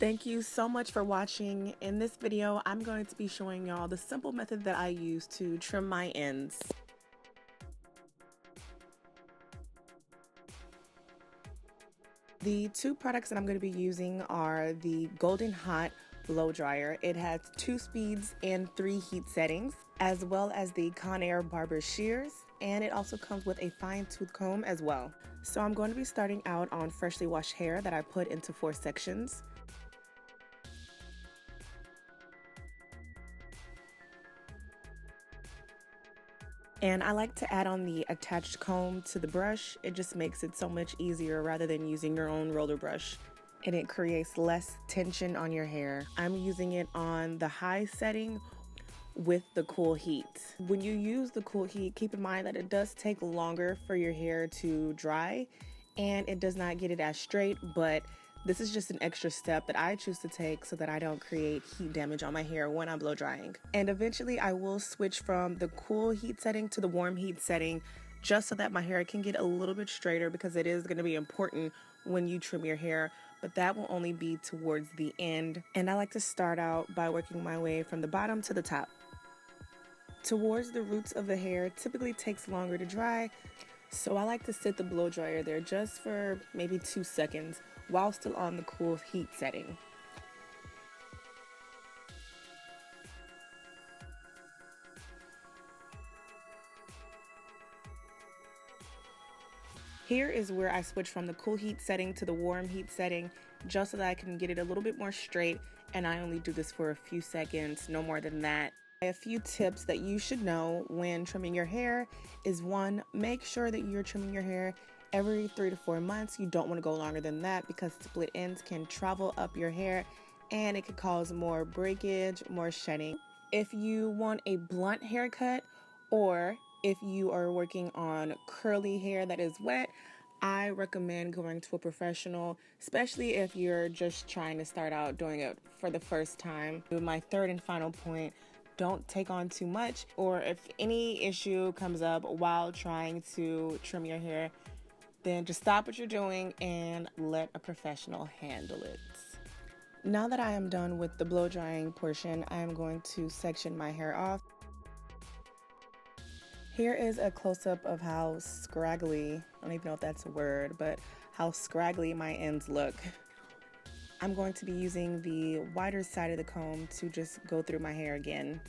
Thank you so much for watching. In this video, I'm going to be showing y'all the simple method that I use to trim my ends. The two products that I'm going to be using are the Golden Hot blow dryer. It has 2 speeds and 3 heat settings, as well as the Conair Barber Shears, and it also comes with a fine tooth comb as well. So I'm going to be starting out on freshly washed hair that I put into 4 sections. And I like to add on the attached comb to the brush. It just makes it so much easier rather than using your own roller brush. And it creates less tension on your hair. I'm using it on the high setting with the cool heat. When you use the cool heat, keep in mind that it does take longer for your hair to dry and it does not get it as straight, but this is just an extra step that I choose to take so that I don't create heat damage on my hair when I'm blow drying. And eventually I will switch from the cool heat setting to the warm heat setting just so that my hair can get a little bit straighter, because it is going to be important when you trim your hair, but that will only be towards the end. And I like to start out by working my way from the bottom to the top. Towards the roots of the hair typically takes longer to dry, so I like to sit the blow dryer there just for maybe 2 seconds while still on the cool heat setting. Here is where I switch from the cool heat setting to the warm heat setting just so that I can get it a little bit more straight, and I only do this for a few seconds, no more than that. A few tips that you should know when trimming your hair is: 1, make sure that you're trimming your hair every 3 to 4 months. You don't want to go longer than that because split ends can travel up your hair and it could cause more breakage, more shedding. If you want a blunt haircut, or if you are working on curly hair that is wet, I recommend going to a professional, especially if you're just trying to start out doing it for the first time. My third and final point: don't take on too much, or if any issue comes up while trying to trim your hair, then just stop what you're doing and let a professional handle it. Now that I am done with the blow drying portion, I am going to section my hair off. Here is a close-up of how scraggly, I don't even know if that's a word, but how scraggly my ends look. I'm going to be using the wider side of the comb to just go through my hair again.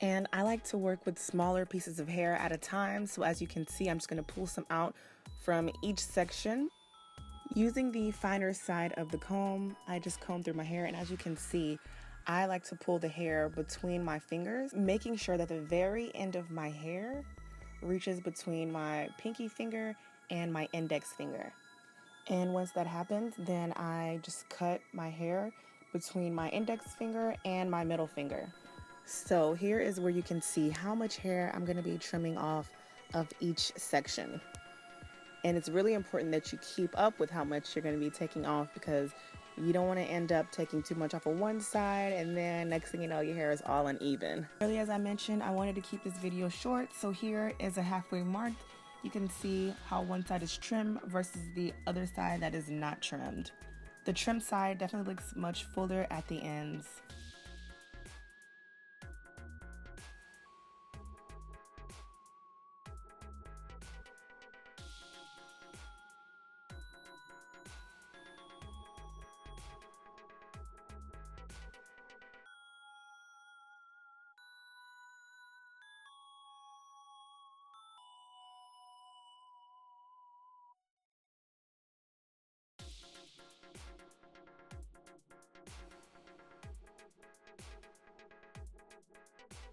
And I like to work with smaller pieces of hair at a time, so as you can see, I'm just going to pull some out from each section. Using the finer side of the comb, I just comb through my hair, and as you can see, I like to pull the hair between my fingers, making sure that the very end of my hair reaches between my pinky finger and my index finger. And once that happens, then I just cut my hair between my index finger and my middle finger. So here is where you can see how much hair I'm going to be trimming off of each section. And it's really important that you keep up with how much you're going to be taking off, because you don't want to end up taking too much off of one side and then next thing you know, your hair is all uneven. Earlier, as I mentioned, I wanted to keep this video short, so here is a halfway mark. You can see how one side is trimmed versus the other side that is not trimmed. The trimmed side definitely looks much fuller at the ends.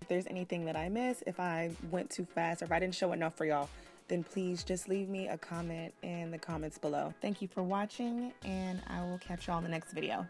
If there's anything that I missed, if I went too fast, or if I didn't show enough for y'all, then please just leave me a comment in the comments below. Thank you for watching, and I will catch y'all in the next video.